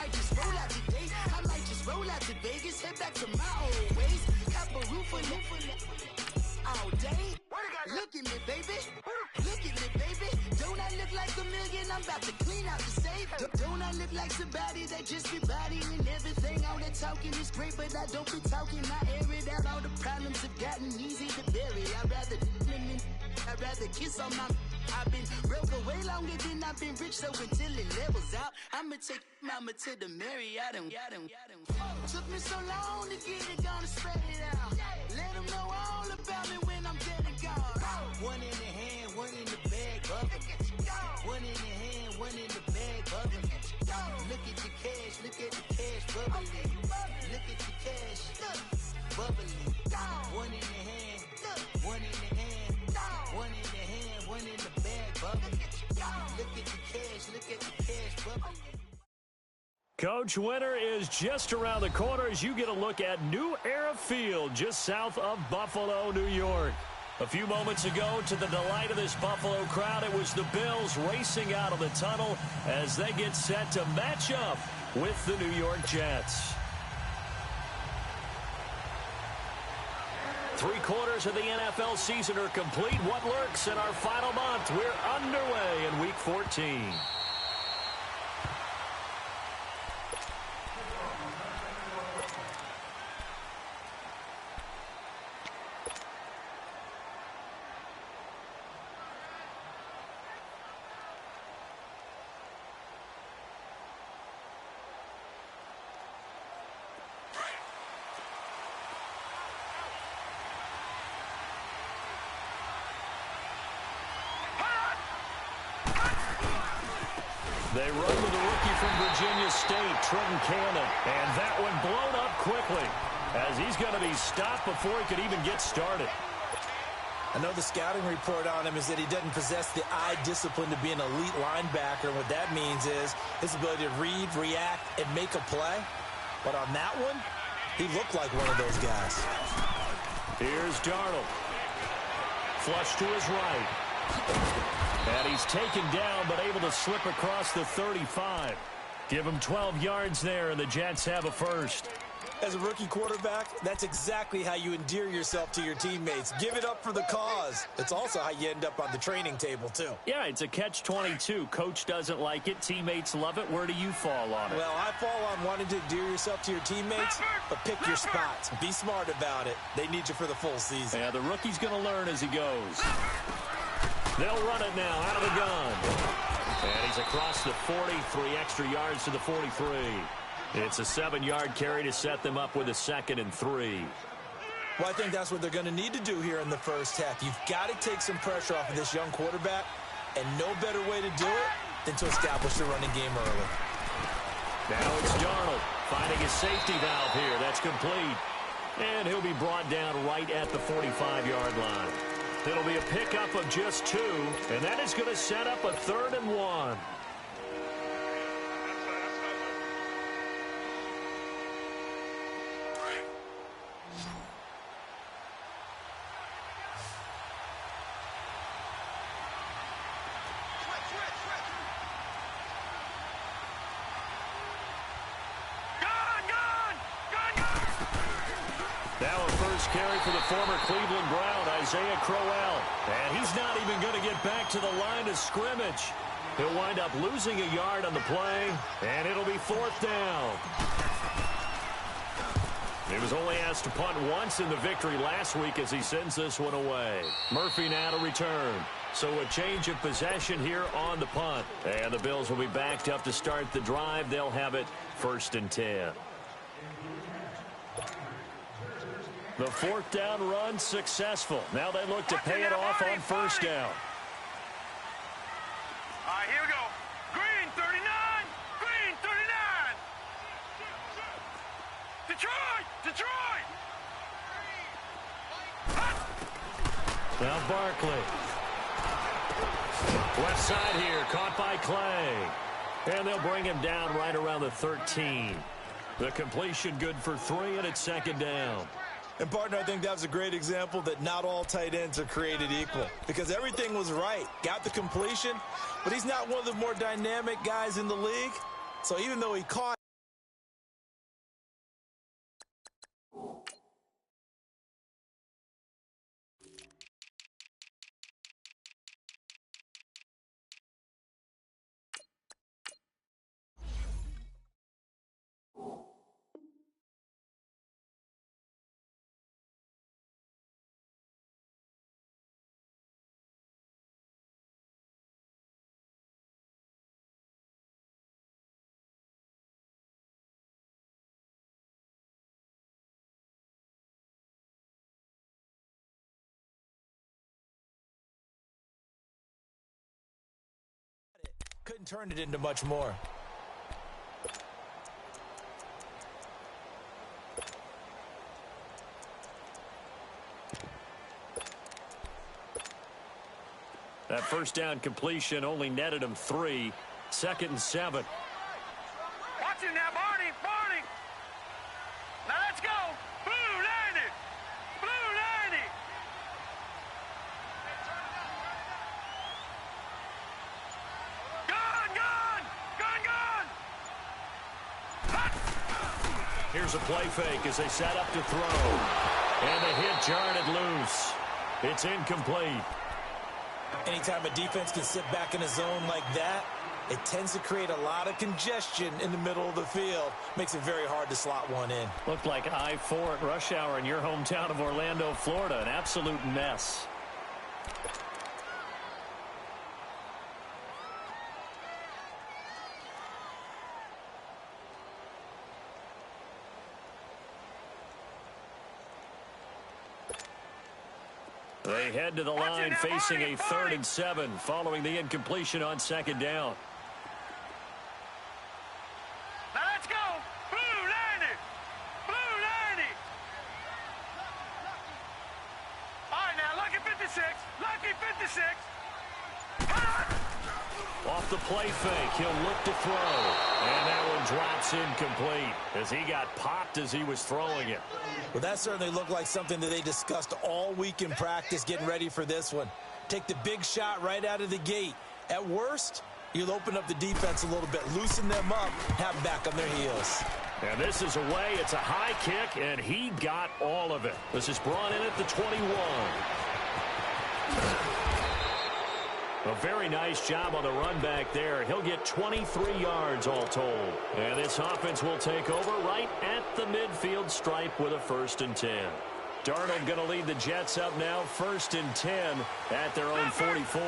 might just roll out today. I might just roll out to Vegas, head back to my old ways. Have a roof all day. Look at me, baby. Look at me, baby. Don't I look like a million? I'm about to clean out the safe. Don't I look like somebody that just be bodying everything? All that talking is great, but I don't be talking. I air it out. All the problems have gotten easy to bury. I'd rather kiss on my. I've been broke way longer than I've been rich, so until it levels out, I'ma take mama to the Marriott and took me so long to get it, gonna spread it out. Let them know all about me when I'm dead and gone. One in the hand, one in the bag, bubble. One in the hand, one in the bag, bubble. Look at the cash, look at the cash, bubbling. Look at the cash, bubbling. One in the hand, one in the hand, one in the hand, one in the bag, bubbling. Look at the cash, look at the cash, bubbling. Coach, winter is just around the corner as you get a look at New Era Field just south of Buffalo, New York. A few moments ago, to the delight of this Buffalo crowd, it was the Bills racing out of the tunnel as they get set to match up with the New York Jets. 3/4 of the NFL season are complete. What lurks in our final month? We're underway in Week 14. They run with the rookie from Virginia State, Trenton Cannon. And that one blown up quickly as he's going to be stopped before he could even get started. I know the scouting report on him is that he doesn't possess the eye discipline to be an elite linebacker. And what that means is his ability to read, react, and make a play. But on that one, he looked like one of those guys. Here's Darnold. Flush to his right. And he's taken down, but able to slip across the 35. Give him 12 yards there, and the Jets have a first. As a rookie quarterback, that's exactly how you endear yourself to your teammates. Give it up for the cause. It's also how you end up on the training table, too. Yeah, it's a catch-22. Coach doesn't like it. Teammates love it. Where do you fall on it? Well, I fall on wanting to endear yourself to your teammates, but pick your spots. Be smart about it. They need you for the full season. Yeah, the rookie's going to learn as he goes. They'll run it now out of the gun. And he's across the 40, 3 extra yards to the 43. It's a 7-yard carry to set them up with a 2nd and 3. Well, I think that's what they're going to need to do here in the first half. You've got to take some pressure off of this young quarterback, and no better way to do it than to establish the running game early. Now it's Darnold finding his safety valve here. That's complete. And he'll be brought down right at the 45-yard line. It'll be a pickup of just 2, and that is going to set up a 3rd and 1. Now a first carry for the former Cleveland Brown, Isaiah Crowell. And he's not even going to get back to the line of scrimmage. He'll wind up losing a yard on the play, and it'll be 4th down. He was only asked to punt once in the victory last week as he sends this one away. Murphy now to return. So a change of possession here on the punt. And the Bills will be backed up to start the drive. They'll have it 1st and 10. The 4th down run successful. Now they look to pay it off on 1st down. All right, here we go. Green 39. Green 39. Detroit. Detroit. Now Barkley. Left side here, caught by Clay. And they'll bring him down right around the 13. The completion good for 3, and it's 2nd down. And, partner, I think that was a great example that not all tight ends are created equal because everything was right. Got the completion, but he's not one of the more dynamic guys in the league. So even though he caught Couldn't turn it into much more. That first down completion only netted him 3. 2nd and 7. Watch him now, Barney. Barney. Now let's go. Blue 90. Blue 90. Gun, gun. Gun, gun. Here's a play fake as they set up to throw. And the hit jarred it loose. It's incomplete. Anytime a defense can sit back in a zone like that, it tends to create a lot of congestion in the middle of the field. Makes it very hard to slot one in. Looked like I-4 at rush hour in your hometown of Orlando, Florida. An absolute mess. They head to the line facing a 3rd and 7 following the incompletion on 2nd down. Now let's go. Blue 90. Blue 90. All right, now, lucky 56. Lucky 56. Off the play fake, he'll look to throw. And that one drops incomplete as he got popped as he was throwing it. Well, that certainly looked like something that they discussed all week in practice getting ready for this one. Take the big shot right out of the gate. At worst, you'll open up the defense a little bit, loosen them up, have them back on their heels. And this is away. It's a high kick, and he got all of it. This is brought in at the 21. A very nice job on the run back there. He'll get 23 yards all told. And this offense will take over right at the midfield stripe with a 1st and 10. Darnold going to lead the Jets up now, 1st and 10 at their own 44.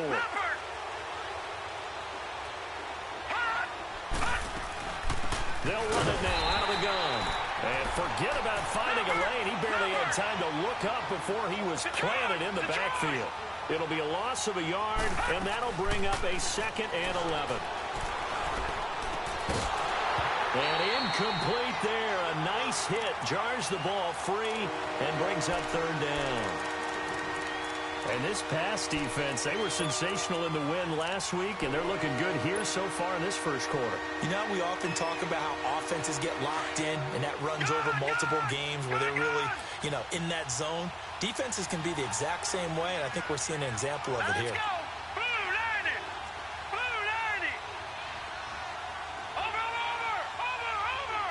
They'll run it now out of the gun. And forget about finding a lane. He barely had time to look up before he was planted in the backfield. It'll be a loss of a yard, and that'll bring up a 2nd and 11. And incomplete there. A nice hit. Jars the ball free and brings up 3rd down. And this pass defense, they were sensational in the win last week, and they're looking good here so far in this 1st quarter. You know, we often talk about how offenses get locked in, and that runs over multiple games where they're really, in that zone. Defenses can be the exact same way, and I think we're seeing an example of it here. Blue 90. Blue 90. Over, over, over.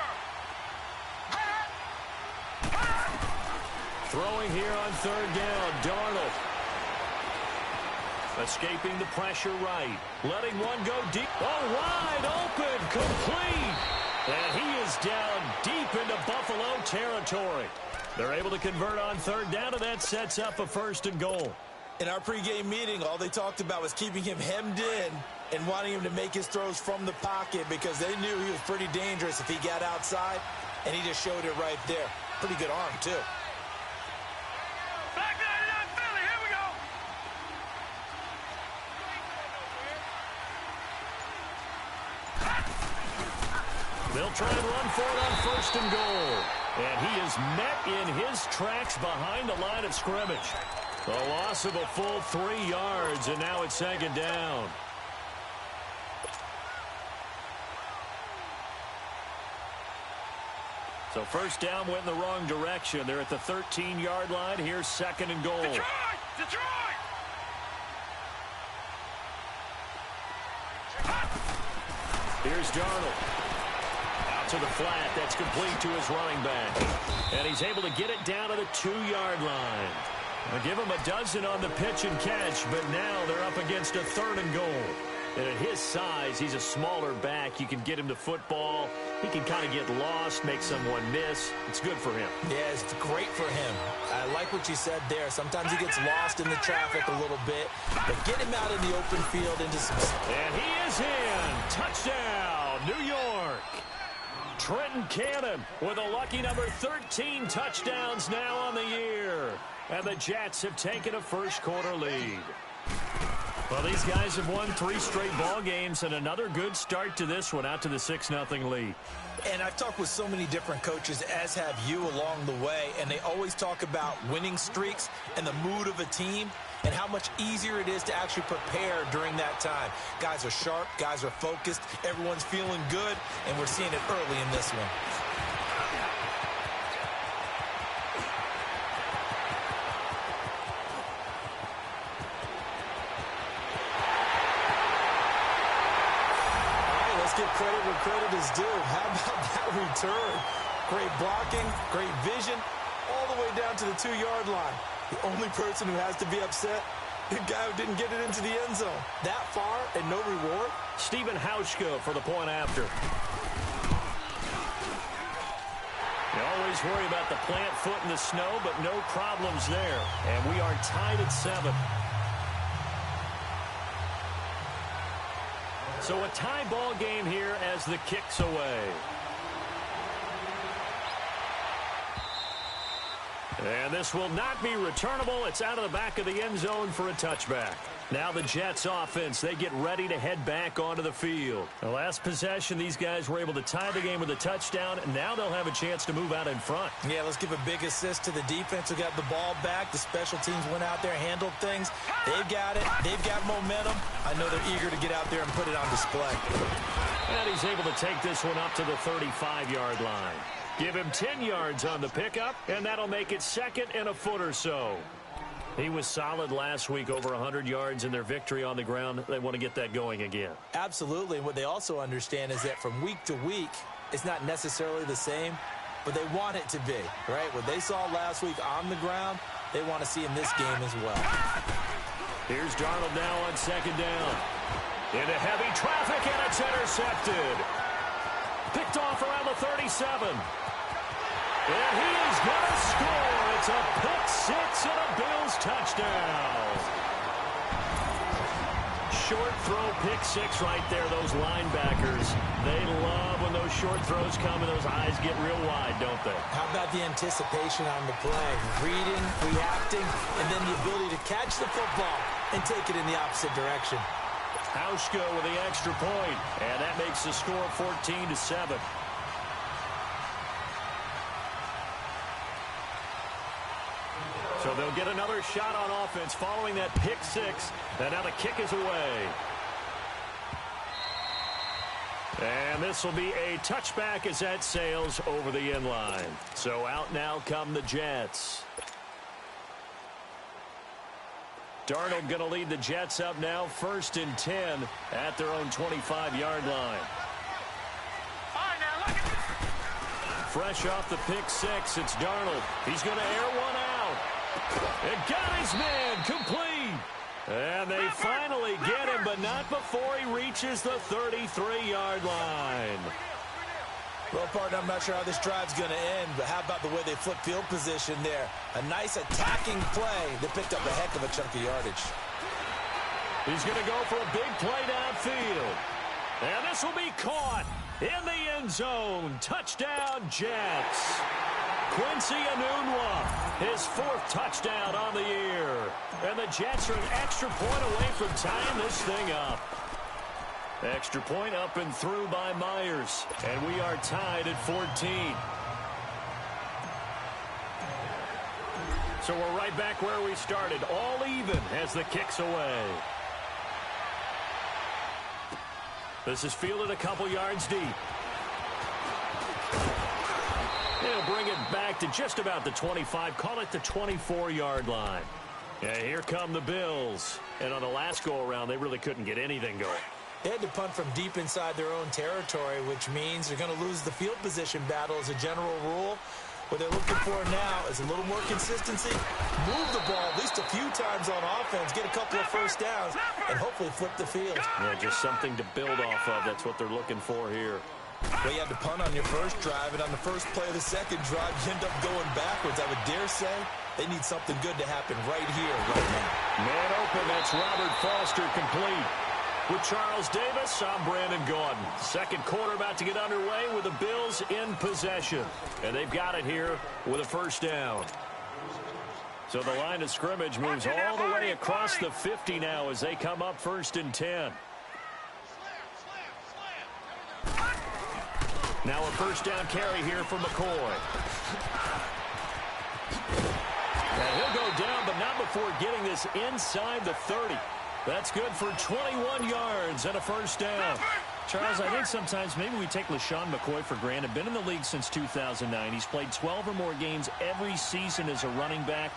Throwing here on 3rd down, Darnold. Escaping the pressure right. Letting one go deep. Oh, wide open. Complete. And he is down deep into Buffalo territory. They're able to convert on 3rd down, and that sets up a 1st and goal. In our pregame meeting, all they talked about was keeping him hemmed in and wanting him to make his throws from the pocket because they knew he was pretty dangerous if he got outside, and he just showed it right there. Pretty good arm, too. Back 99 Philly, here we go. They'll try and run for it on 1st and goal. And he is met in his tracks behind the line of scrimmage. A loss of a full 3 yards, and now it's 2nd down. So 1st down went in the wrong direction. They're at the 13-yard line. Here's 2nd and goal. Detroit! Detroit! Here's Darnold. To the flat, that's complete to his running back. And he's able to get it down to the 2-yard line. They'll give him a dozen on the pitch and catch, but now they're up against a 3rd and goal. And at his size, he's a smaller back. You can get him to football. He can kind of get lost, make someone miss. It's good for him. Yeah, it's great for him. I like what you said there. Sometimes he gets lost in the traffic a little bit, but get him out in the open field into some... And he is in. Touchdown, New York. Trenton Cannon with a lucky number 13 touchdowns now on the year. And the Jets have taken a 1st quarter lead. Well, these guys have won 3 straight ball games and another good start to this one out to the 6-0 lead. And I've talked with so many different coaches, as have you along the way, and they always talk about winning streaks and the mood of a team and how much easier it is to actually prepare during that time. Guys are sharp, guys are focused, everyone's feeling good, and we're seeing it early in this one. Give credit where credit is due. How about that return? Great blocking, great vision, all the way down to the 2-yard line. The only person who has to be upset, the guy who didn't get it into the end zone. That far and no reward? Stephen Hauschka for the point after. You always worry about the plant foot in the snow, but no problems there. And we are tied at 7. So a tie ball game here as the kick's away. And this will not be returnable. It's out of the back of the end zone for a touchback. Now the Jets offense, they get ready to head back onto the field. The last possession, these guys were able to tie the game with a touchdown, and now they'll have a chance to move out in front. Yeah, let's give a big assist to the defense who got the ball back. The special teams went out there, handled things. They've got it. They've got momentum. I know they're eager to get out there and put it on display. And he's able to take this one up to the 35-yard line. Give him 10 yards on the pickup, and that'll make it 2nd and a foot or so. He was solid last week, over 100 yards in their victory on the ground. They want to get that going again. Absolutely. And what they also understand is that from week to week, it's not necessarily the same, but they want it to be, right? What they saw last week on the ground, they want to see in this game as well. Here's Darnold now on 2nd down. Into heavy traffic, and it's intercepted. Picked off around the 37. And he is going to score. It's a pick 6 and a Bills touchdown. Short throw, pick 6 right there. Those linebackers, they love when those short throws come and those eyes get real wide, don't they? How about the anticipation on the play? Reading, reacting, and then the ability to catch the football and take it in the opposite direction. Hauschka with the extra point, and that makes the score 14-7. So they'll get another shot on offense following that pick 6, and now the kick is away. And this will be a touchback as that sails over the end line. So out now come the Jets. Darnold going to lead the Jets up now, 1st and 10 at their own 25-yard line. Fresh off the pick 6, it's Darnold. He's going to air one out. And got his man complete. And they finally get him, but not before he reaches the 33-yard line. Well, partner, I'm not sure how this drive's going to end, but how about the way they flip field position there? A nice attacking play that picked up a heck of a chunk of yardage. He's going to go for a big play downfield. And this will be caught in the end zone. Touchdown, Jets. Quincy Enunwa, his 4th touchdown on the year. And the Jets are an extra point away from tying this thing up. Extra point up and through by Myers. And we are tied at 14. So we're right back where we started. All even as the kick's away. This is fielded a couple yards deep. He'll bring it back to just about the 25. Call it the 24-yard line. Yeah, here come the Bills. And on the last go-around, they really couldn't get anything going. They had to punt from deep inside their own territory, which means they're going to lose the field position battle as a general rule. What they're looking for now is a little more consistency, move the ball at least a few times on offense, get a couple of first downs, and hopefully flip the field. Yeah, just something to build off of. That's what they're looking for here. Well, you had to punt on your first drive, and on the first play of the second drive, you end up going backwards. I would dare say they need something good to happen right here, right now. Man open, that's Robert Foster complete. With Charles Davis, I'm Brandon Gaudin. Second quarter about to get underway with the Bills in possession. And they've got it here with a first down. So the line of scrimmage moves all the way across the 50 now as they come up 1st and 10. Now a first down carry here for McCoy. And he'll go down, but not before getting this inside the 30. That's good for 21 yards and a first down. Charles, I think sometimes maybe we take LaShawn McCoy for granted. Been in the league since 2009. He's played 12 or more games every season as a running back.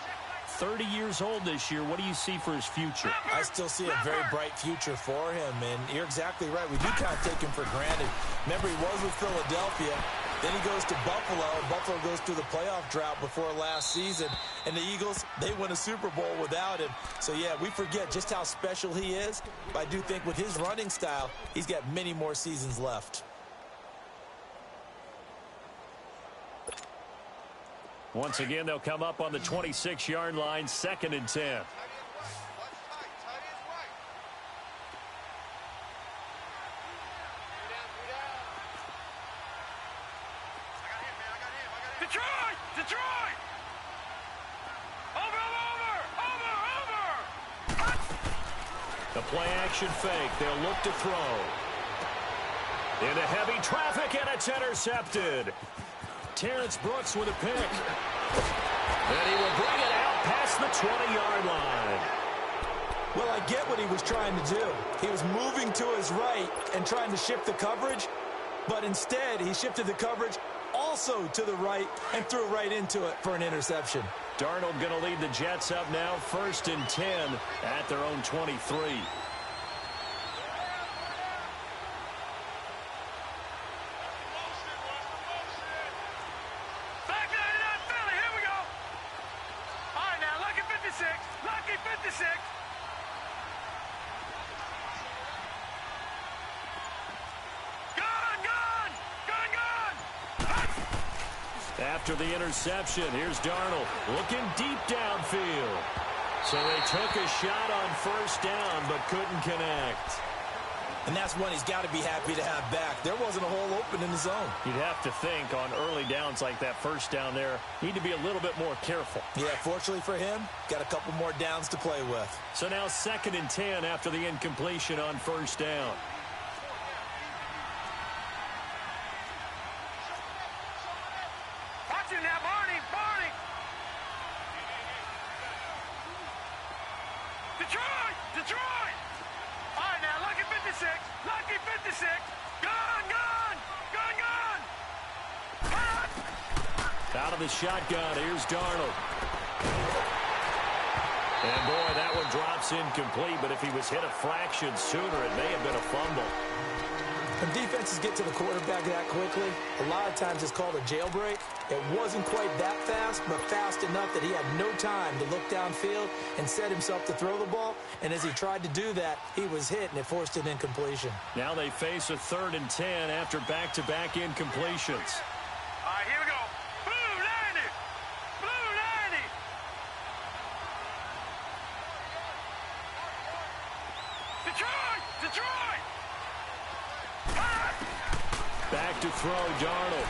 30 years old this year. What do you see for his future? I still see a very bright future for him, and you're exactly right. We do kind of take him for granted. Remember, he was with Philadelphia. Then he goes to Buffalo. Buffalo goes through the playoff drought before last season. And the Eagles, they win a Super Bowl without him. So, yeah, we forget just how special he is. But I do think with his running style, he's got many more seasons left. Once again, they'll come up on the 26-yard line, 2nd and 10. Detroit! Detroit! Over! The play action fake. They'll look to throw. Into heavy traffic, and it's intercepted. Terrence Brooks with a pick. And he will bring it out past the 20-yard line. Well, I get what he was trying to do. He was moving to his right and trying to shift the coverage, but instead he shifted the coverage also to the right and threw right into it for an interception. Darnold going to lead the Jets up now, 1st and 10 at their own 23. Lucky 56. After the interception, here's Darnold looking deep downfield. So they took a shot on 1st down but couldn't connect. And that's one he's got to be happy to have back. There wasn't a hole open in the zone. You'd have to think on early downs like that 1st down there, need to be a little bit more careful. Yeah, fortunately for him, got a couple more downs to play with. So now 2nd and 10 after the incompletion on 1st down. Watch him now, Barney! Detroit! All right, now, lucky 56. Gun! Out of the shotgun, here's Darnold. And boy, that one drops incomplete, but if he was hit a fraction sooner, it may have been a fumble. When defenses get to the quarterback that quickly, a lot of times it's called a jailbreak. It wasn't quite that fast, but fast enough that he had no time to look downfield and set himself to throw the ball. And as he tried to do that, he was hit, and it forced an incompletion. Now they face a 3rd and 10 after back-to-back incompletions. All right, here we go. Blue 90! Detroit! Back to throw, Darnold.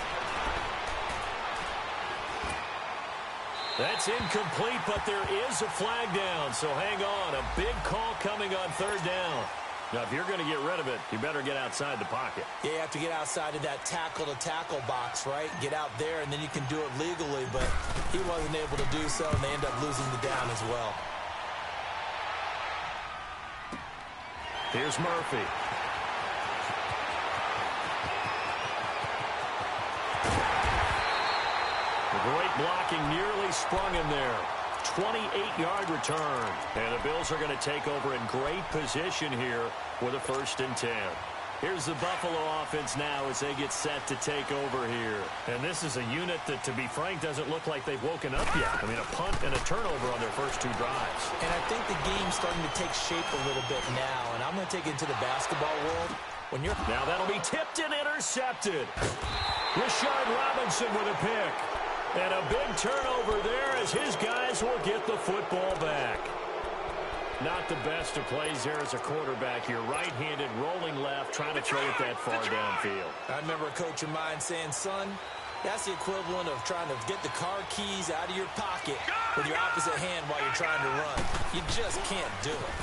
That's incomplete, but there is a flag down, so hang on. A big call coming on 3rd down. Now, if you're going to get rid of it, you better get outside the pocket. Yeah, you have to get outside of that tackle-to-tackle box, right? Get out there, and then you can do it legally, but he wasn't able to do so, and they end up losing the down as well. Here's Murphy. Great blocking, nearly sprung him there. 28-yard return. And the Bills are going to take over in great position here with a 1st and 10. Here's the Buffalo offense now as they get set to take over here. And this is a unit that, to be frank, doesn't look like they've woken up yet. I mean, a punt and a turnover on their first 2 drives. And I think the game's starting to take shape a little bit now. And I'm going to take it to the basketball world. Now that'll be tipped and intercepted. Rashard Robinson with a pick. And a big turnover there as his guys will get the football back. Not the best of plays there as a quarterback. You're right-handed, rolling left, trying to throw it that far downfield. I remember a coach of mine saying, son, That's the equivalent of trying to get the car keys out of your pocket with your opposite hand while you're trying to run. You just can't do it.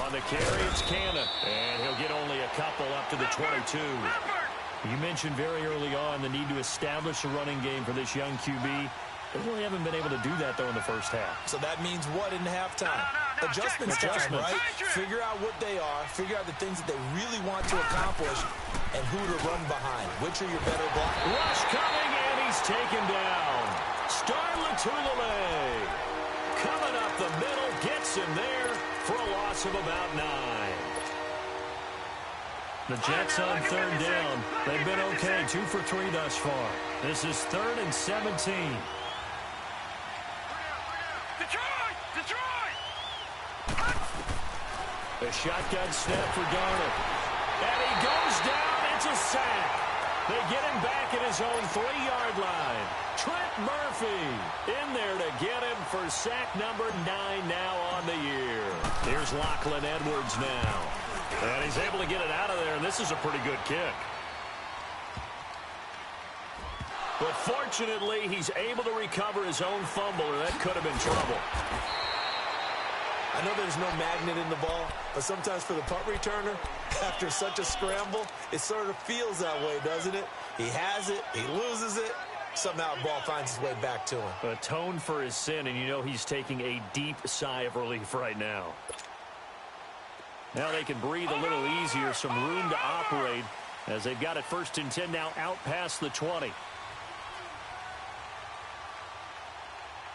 On the carry, it's Cannon, and he'll get only a couple up to the 22. You mentioned very early on the need to establish a running game for this young QB. They really haven't been able to do that, though, in the first half. So that means what in halftime? Adjustments time, right? Figure out what they are, figure out the things that they really want to accomplish, and who to run behind. Which are your better blockers? Rush coming, and he's taken down. Starlin to the leg. Coming up the middle, gets him there for a loss of about 9. The Jets on third down. They've been okay, 2 for 3 thus far. This is 3rd and 17. A shotgun snap for Darnold. And he goes down. It's a sack. They get him back at his own 3-yard line. Trent Murphy in there to get him for sack number 9 now on the year. Here's Lachlan Edwards now. And he's able to get it out of there, and this is a pretty good kick. But fortunately, he's able to recover his own fumble, or that could have been trouble. I know there's no magnet in the ball, but sometimes for the punt returner, after such a scramble, it sort of feels that way, doesn't it? He has it, he loses it, somehow the ball finds its way back to him. Atone for his sin, and you know he's taking a deep sigh of relief right now. Now they can breathe a little easier, some room to operate, as they've got it 1st and 10 now out past the 20. All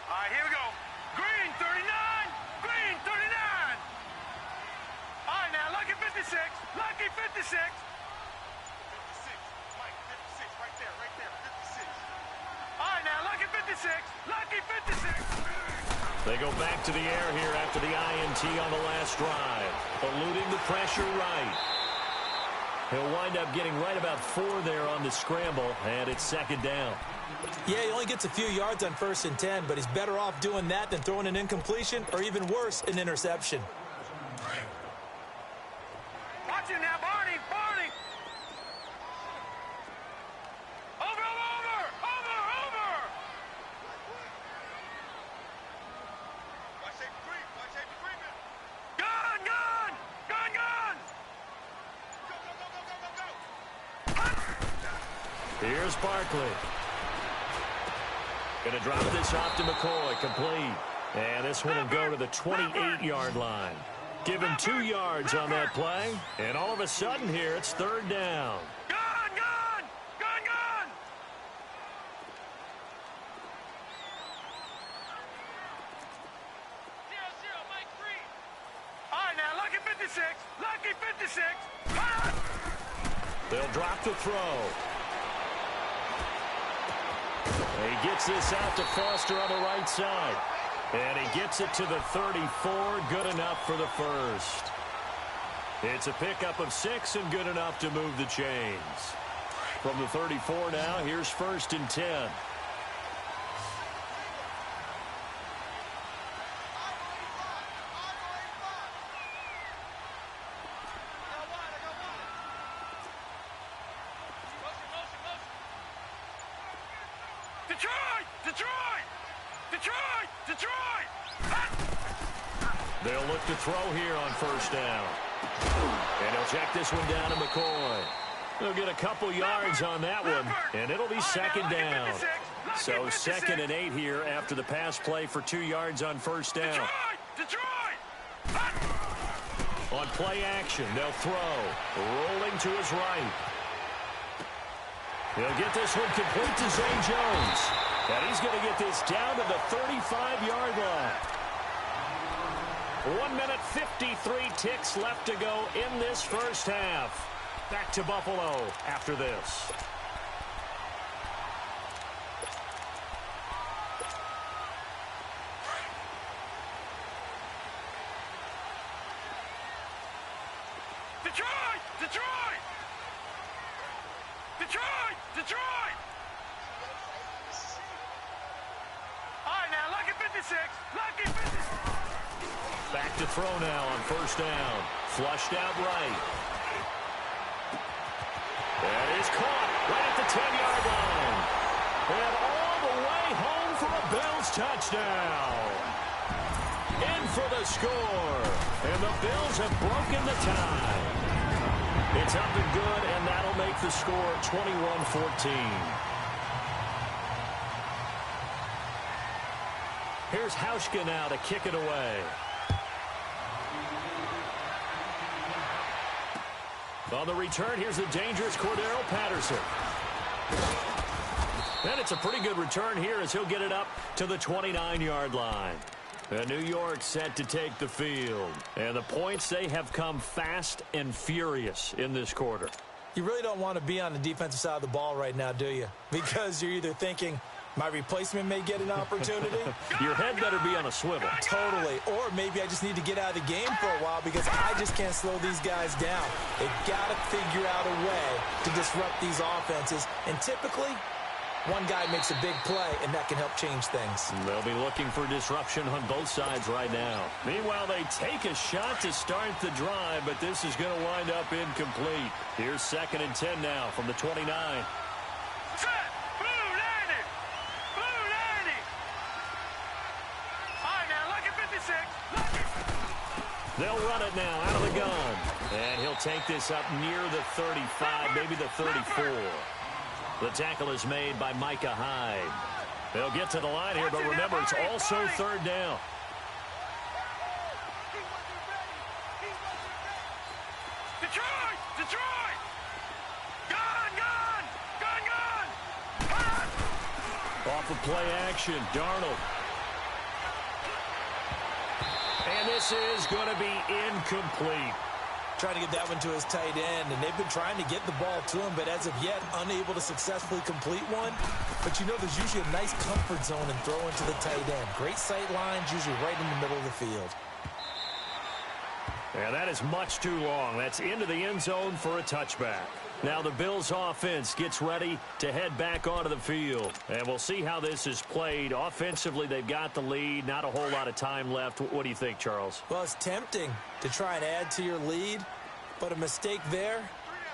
right, here we go. Green, 39. Green, 39. All right, now, Lucky 56. Lucky 56. 56. Mike, 56. Right there, 56. All right, now, Lucky 56. Lucky 56. They go back to the air here after the INT on the last drive. Eluding the pressure right. He'll wind up getting right about 4 there on the scramble, and it's 2nd down. Yeah, he only gets a few yards on 1st and 10, but he's better off doing that than throwing an incompletion or even worse, an interception. Watch it now, Barney. Barney. Over. Watch safety creep. Watch safety creeping. Gun. Go. Here's Barkley. Going to drop this off to McCoy, complete. And this one will go to the 28-yard line. Give him 2 yards on that play. And all of a sudden here, it's 3rd down. Gun. Zero, Mike 3. All right, now, Lucky 56. Lucky 56. They'll drop the throw. He gets this out to Foster on the right side. And he gets it to the 34. Good enough for the first. It's a pickup of 6 and good enough to move the chains. From the 34 now, here's 1st and 10. Detroit! They'll look to throw here on 1st down. And he'll check this one down to McCoy. They'll get a couple yards on that one, and it'll be 2nd down. So 2nd and 8 here after the pass play for 2 yards on 1st down. On play action, they'll throw. Rolling to his right. He'll get this one complete to Zay Jones. And he's going to get this down to the 35-yard line. 1 minute, 53 ticks left to go in this first half. Back to Buffalo after this. Detroit! All right, now, Lucky 56. Lucky 56. Back to throw now on 1st down. Flushed out right. That is caught right at the 10-yard line. And all the way home for a Bills touchdown. In for the score. And the Bills have broken the tie. It's up and good, and that'll make the score 21-14. Here's Hauschka now to kick it away. On the return, here's the dangerous Cordero Patterson. And it's a pretty good return here as he'll get it up to the 29-yard line. And New York set to take the field. And the points, they have come fast and furious in this quarter. You really don't want to be on the defensive side of the ball right now, do you? Because you're either thinking, my replacement may get an opportunity. Your head better be on a swivel. Totally. Or maybe I just need to get out of the game for a while because I just can't slow these guys down. They've got to figure out a way to disrupt these offenses. And typically, one guy makes a big play, and that can help change things. They'll be looking for disruption on both sides right now. Meanwhile, they take a shot to start the drive, but this is going to wind up incomplete. Here's 2nd and 10 now from the 29. They'll run it now out of the gun. And he'll take this up near the 35, maybe the 34. The tackle is made by Micah Hyde. They'll get to the line here, but remember, it's also 3rd down. Detroit! Detroit! Gun! Off of play action, Darnold. And this is going to be incomplete. Trying to get that one to his tight end, and they've been trying to get the ball to him, but as of yet, unable to successfully complete one. But you know there's usually a nice comfort zone in throwing to the tight end. Great sight lines, usually right in the middle of the field. Yeah, that is much too long. That's into the end zone for a touchback. Now the Bills offense gets ready to head back onto the field. And we'll see how this is played. Offensively, they've got the lead. Not a whole lot of time left. What do you think, Charles? Well, it's tempting to try and add to your lead, but a mistake there,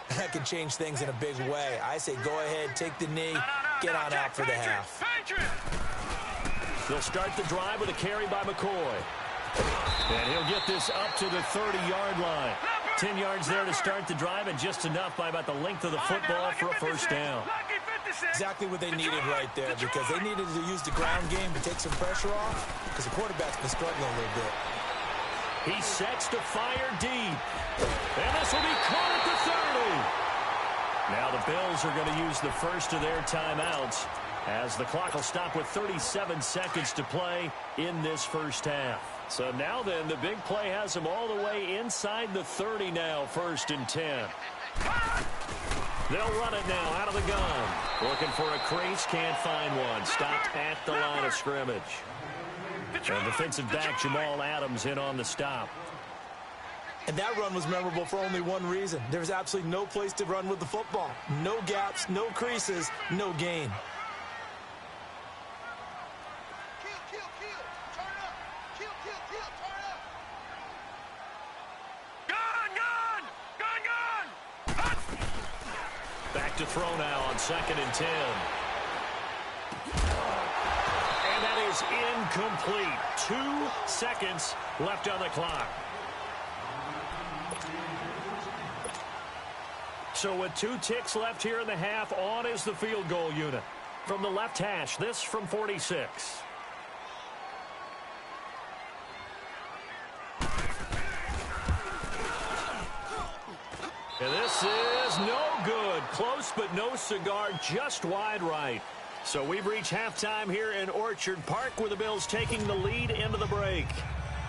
that can change things in a big way. I say go ahead, take the knee, get on out for the half. They'll start the drive with a carry by McCoy. And he'll get this up to the 30-yard line. 10 yards there to start the drive, and just enough by about the length of the football for a first down. Exactly what they needed right there, because they needed to use the ground game to take some pressure off, because the quarterback's been struggling a little bit. He sets to fire deep. And this will be caught at the 30. Now the Bills are going to use the first of their timeouts, as the clock will stop with 37 seconds to play in this first half. So now then, the big play has them all the way inside the 30 now, 1st and 10. They'll run it now out of the gun. Looking for a crease, can't find one. Stopped at the line of scrimmage. And defensive back Jamal Adams in on the stop. And that run was memorable for only one reason. There was absolutely no place to run with the football. No gaps, no creases, no gain. Back to throw now on 2nd and 10. And that is incomplete. 2 seconds left on the clock. So with 2 ticks left here in the half, on is the field goal unit. From the left hash, this from 46. And this is no good. Close, but no cigar, just wide right. So we've reached halftime here in Orchard Park, with the Bills taking the lead into the break.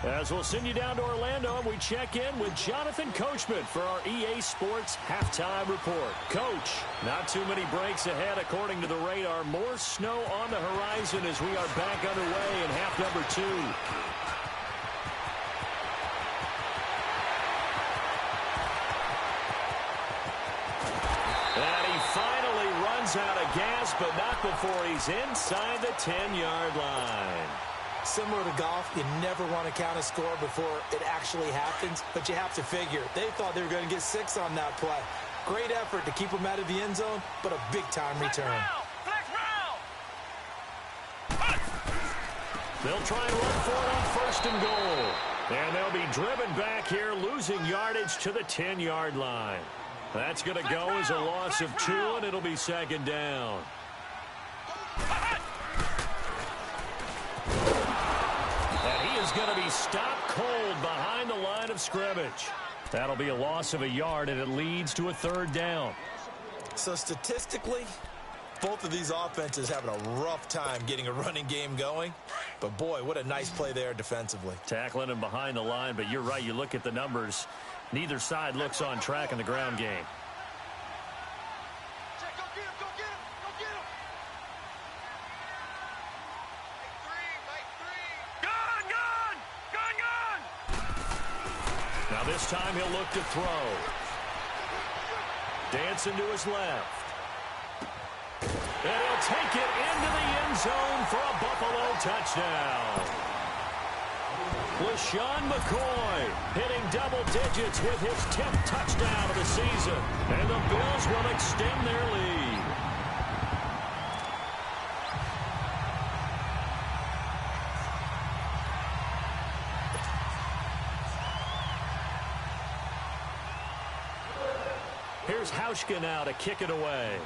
As we'll send you down to Orlando, and we check in with Jonathan Coachman for our EA Sports Halftime Report. Coach, not too many breaks ahead according to the radar. More snow on the horizon as we are back underway in half number 2. And he finally runs out of gas, but not before he's inside the 10-yard line. Similar to golf, you never want to count a score before it actually happens, but you have to figure. They thought they were going to get 6 on that play. Great effort to keep them out of the end zone, but a big-time return. They'll try and run for it on 1st and goal. And they'll be driven back here, losing yardage to the 10-yard line. That's going to go as a loss of 2, and it'll be 2nd down. And he is going to be stopped cold behind the line of scrimmage. That'll be a loss of a yard, and it leads to a 3rd down. So statistically, both of these offenses having a rough time getting a running game going. But, boy, what a nice play there defensively. Tackling him behind the line, but you're right. You look at the numbers. Neither side looks on track in the ground game. Go get him, go get him, go get him. Make three. Gun. Now this time he'll look to throw. Dancing to his left. And he'll take it into the end zone for a Buffalo touchdown. LaShawn McCoy hitting double digits with his 10th touchdown of the season. And the Bills will extend their lead. Here's Hauschka now to kick it away.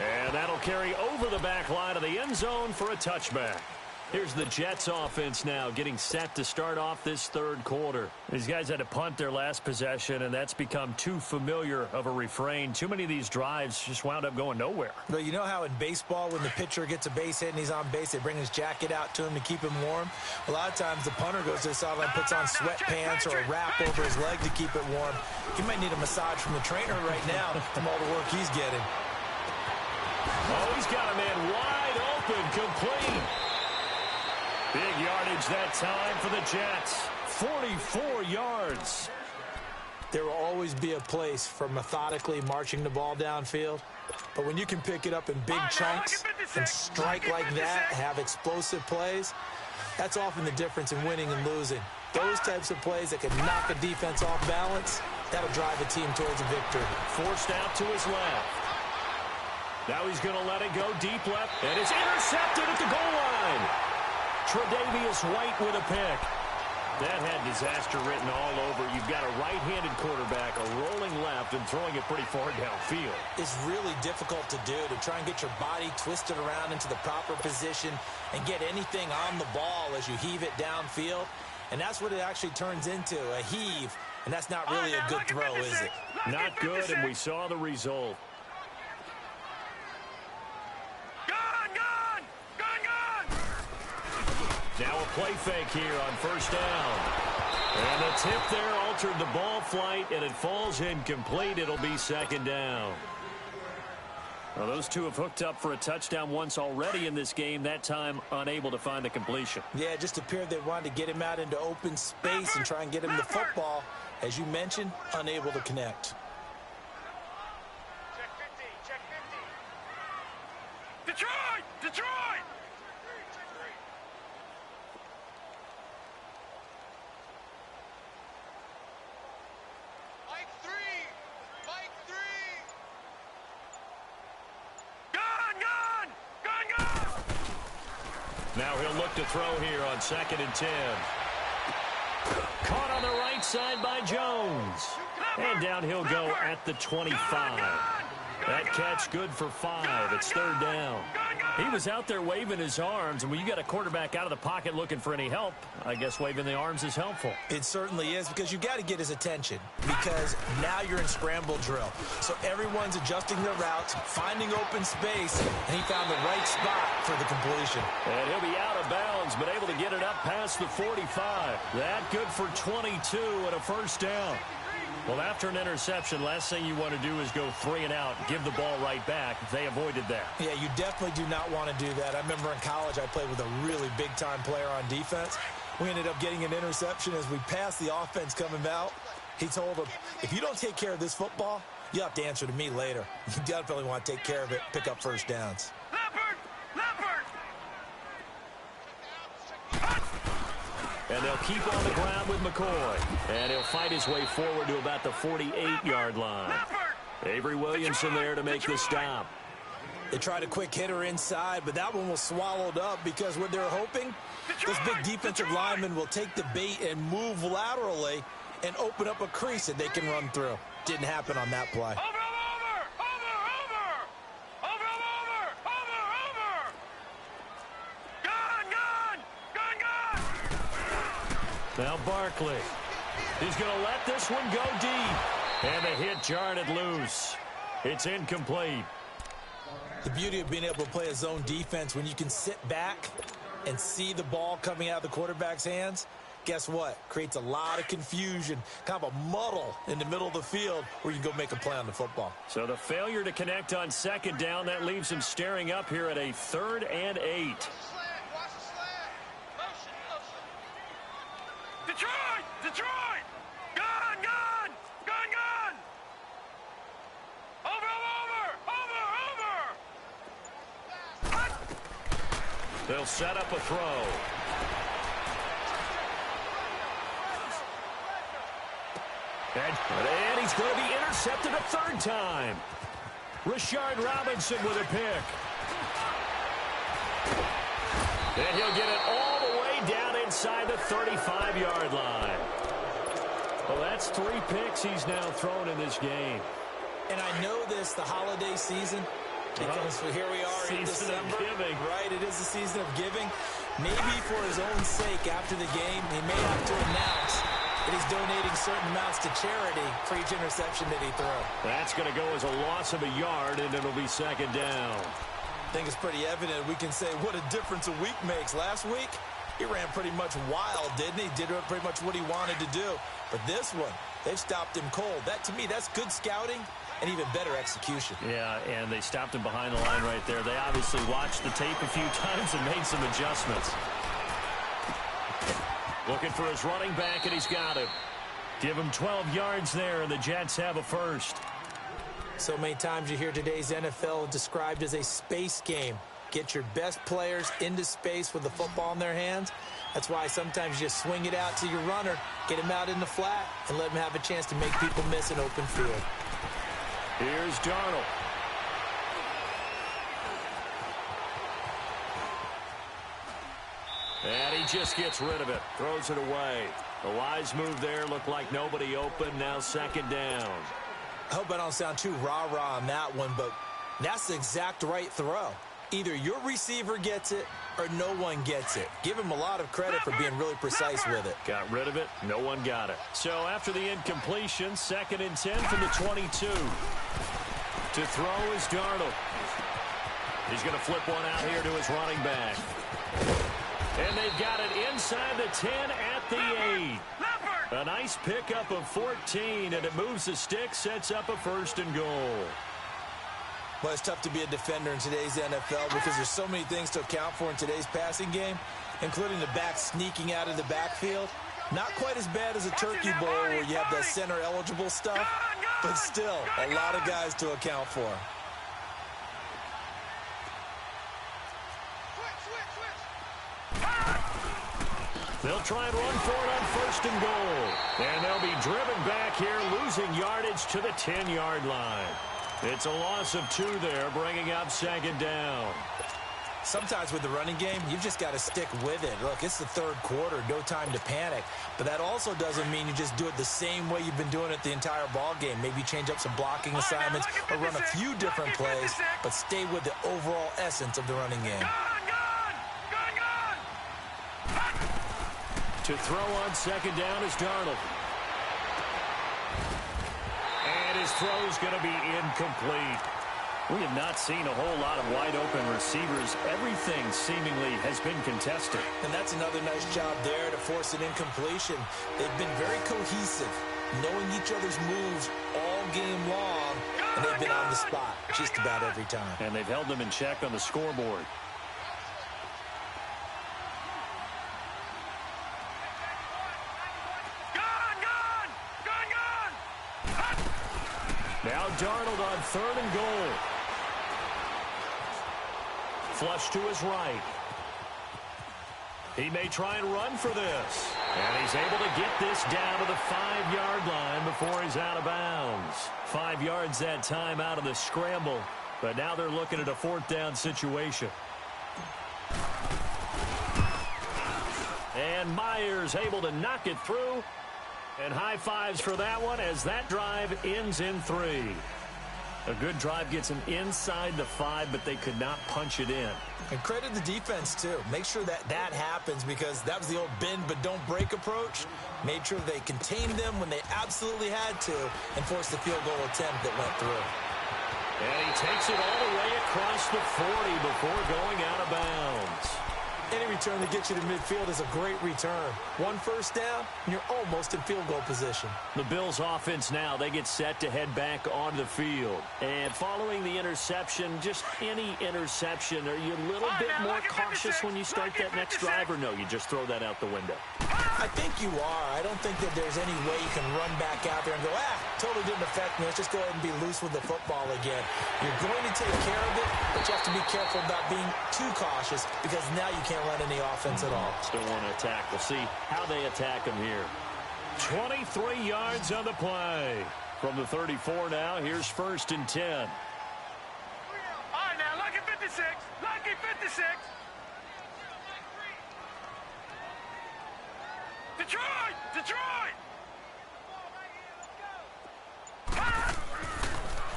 And that'll carry over the back line of the end zone for a touchback. Here's the Jets offense now getting set to start off this 3rd quarter. These guys had to punt their last possession, and that's become too familiar of a refrain. Too many of these drives just wound up going nowhere. But you know how in baseball when the pitcher gets a base hit and he's on base, they bring his jacket out to him to keep him warm? A lot of times the punter goes to the sideline, puts on sweatpants or a wrap over his leg to keep it warm. He might need a massage from the trainer right now from all the work he's getting. Oh, he's got a man wide open, complete. Big yardage that time for the Jets. 44 yards. There will always be a place for methodically marching the ball downfield. But when you can pick it up in big chunks and strike like that, have explosive plays, that's often the difference in winning and losing. Those types of plays that can knock a defense off balance, that'll drive a team towards a victory. Forced out to his left. Now he's going to let it go deep left, and it's intercepted at the goal line. Tre'Davious White with a pick. That had disaster written all over. You've got a right-handed quarterback, a rolling left, and throwing it pretty far downfield. It's really difficult to do, to try and get your body twisted around into the proper position and get anything on the ball as you heave it downfield. And that's what it actually turns into, a heave. And that's not really a good throw, is it? Not good, and we saw the result. Now a play fake here on 1st down. And the tip there altered the ball flight, and it falls incomplete. It'll be 2nd down. Well, those two have hooked up for a touchdown once already in this game, that time unable to find the completion. Yeah, it just appeared they wanted to get him out into open space and try and get him the football. As you mentioned, unable to connect. Check 50. Detroit! Now he'll look to throw here on 2nd and 10. Caught on the right side by Jones. And down he'll go at the 25. That catch good for 5. It's 3rd down. He was out there waving his arms, and when you got a quarterback out of the pocket looking for any help, I guess waving the arms is helpful. It certainly is, because you got to get his attention, because now you're in scramble drill. So everyone's adjusting their routes, finding open space, and he found the right spot for the completion. And he'll be out of bounds, but able to get it up past the 45. That good for 22 and a 1st down. Well, after an interception, last thing you want to do is go 3 and out, give the ball right back. They avoided that. Yeah, you definitely do not want to do that. I remember in college I played with a really big-time player on defense. We ended up getting an interception as we passed the offense coming out. He told him, if you don't take care of this football, you'll have to answer to me later. You definitely want to take care of it, pick up 1st downs. And they'll keep on the ground with McCoy. And he'll fight his way forward to about the 48-yard line. Avery Williamson there to make the stop. They tried a quick hitter inside, but that one was swallowed up because what they're hoping, this big defensive lineman will take the bait and move laterally and open up a crease that they can run through. Didn't happen on that play. Now Barkley. He's going to let this one go deep. And the hit jarred it loose. It's incomplete. The beauty of being able to play a zone defense when you can sit back and see the ball coming out of the quarterback's hands, guess what? Creates a lot of confusion, kind of a muddle in the middle of the field where you can go make a play on the football. So the failure to connect on second down, that leaves him staring up here at a 3rd and 8. Detroit! Gun! Over! They'll set up a throw. And he's going to be intercepted a 3rd time. Rashard Robinson with a pick. And he'll get it all the way down inside the 35-yard line. Well, that's 3 picks he's now thrown in this game. And I know this, the holiday season, because here we are in December. Giving. Right, it is the season of giving. Maybe for his own sake after the game, he may have to announce that he's donating certain amounts to charity for each interception that he threw. That's going to go as a loss of a yard, and it'll be 2nd down. I think it's pretty evident. We can say what a difference a week makes. Last week, he ran pretty much wild, didn't he? Did pretty much what he wanted to do. But this one, they've stopped him cold. That, to me, that's good scouting and even better execution. Yeah, and they stopped him behind the line right there. They obviously watched the tape a few times and made some adjustments. Looking for his running back, and he's got him. Give him 12 yards there, and the Jets have a first. So many times you hear today's NFL described as a space game. Get your best players into space with the football in their hands. That's why sometimes you just swing it out to your runner, get him out in the flat, and let him have a chance to make people miss an open field. Here's Darnold. And he just gets rid of it. Throws it away. The wise move there. Looked like nobody open. Now 2nd down. I hope I don't sound too rah-rah on that one, but that's the exact right throw. Either your receiver gets it or no one gets it. Give him a lot of credit for being really precise with it. Got rid of it. No one got it. So after the incompletion, 2nd and 10 from the 22. To throw is Darnold. He's going to flip one out here to his running back. And they've got it inside the 10 at the 8. A nice pickup of 14, and it moves the stick, sets up a 1st and goal. Well, it's tough to be a defender in today's NFL because there's so many things to account for in today's passing game, including the back sneaking out of the backfield. Not quite as bad as a turkey bowl where you have that center-eligible stuff, but still a lot of guys to account for. They'll try and run for it on 1st and goal. And they'll be driven back here, losing yardage to the 10-yard line. It's a loss of 2 there, bringing up 2nd down. Sometimes with the running game, you've just got to stick with it. Look, it's the 3rd quarter, no time to panic. But that also doesn't mean you just do it the same way you've been doing it the entire ball game. Maybe change up some blocking assignments or run a few different plays, but stay with the overall essence of the running game. To throw on 2nd down is Darnold. And his throw's going to be incomplete. We have not seen a whole lot of wide-open receivers. Everything seemingly has been contested. And that's another nice job there to force an incompletion. They've been very cohesive, knowing each other's moves all game long, and they've been on the spot just about every time. And they've held them in check on the scoreboard. Now Darnold on 3rd and goal. Flush to his right. He may try and run for this. And he's able to get this down to the 5-yard line before he's out of bounds. 5 yards that time out of the scramble. But now they're looking at a 4th down situation. And Myers able to knock it through. And high fives for that one as that drive ends in 3. A good drive gets them inside the 5, but they could not punch it in. And credit the defense, too. Make sure that happens because that was the old bend but don't break approach. Made sure they contained them when they absolutely had to and forced the field goal attempt that went through. And he takes it all the way across the 40 before going out of bounds. Any return that gets you to midfield is a great return. 1 first down, and you're almost in field goal position. The Bills' offense now, they get set to head back onto the field. And following the interception, just any interception, are you a little bit more cautious when you start that next drive, or no, you just throw that out the window? I think you are. I don't think that there's any way you can run back out there and go, totally didn't affect me. Let's just go ahead and be loose with the football again. You're going to take care of it, but you have to be careful about being too cautious because now you can't run any offense at all. Still want to attack. We'll see how they attack them here. 23 yards on the play. From the 34 now, here's 1st and 10. All right, now, lucky 56. Lucky 56. Detroit! Detroit!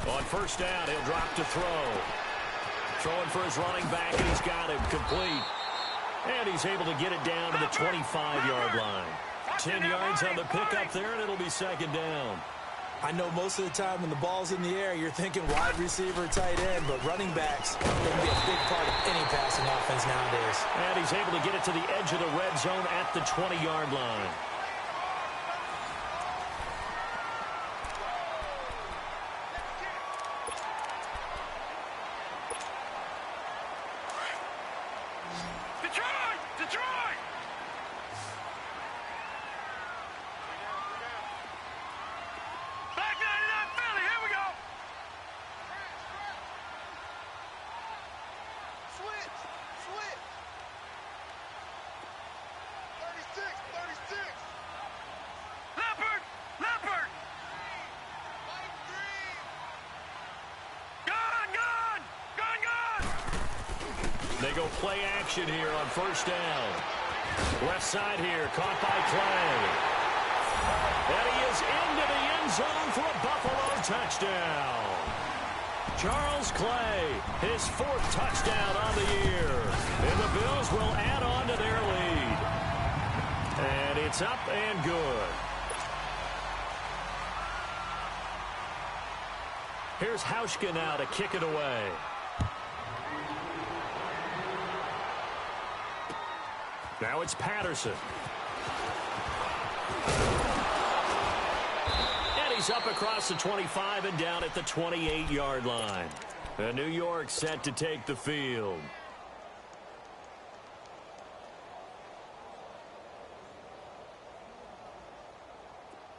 On 1st down, he'll drop to throw. Throwing for his running back, and he's got him complete. And he's able to get it down to the 25-yard line. 10 yards on the pickup there, and it'll be 2nd down. I know most of the time when the ball's in the air, you're thinking wide receiver, tight end, but running backs can be a big part of any passing offense nowadays. And he's able to get it to the edge of the red zone at the 20-yard line. Detroit! Detroit! Black 99 Philly, here we go! Switch! Switch! 36! 36! Leopard! Leopard! Gun! Gun! Gun! Gun! They go play action here on 1st down. Left side here, caught by Clay. And he is into the end zone for a Buffalo touchdown. Charles Clay, his 4th touchdown on the year. And the Bills will add on to their lead. And it's up and good. Here's Hauschka now to kick it away. Now it's Patterson. And he's up across the 25 and down at the 28-yard line. And New York set to take the field.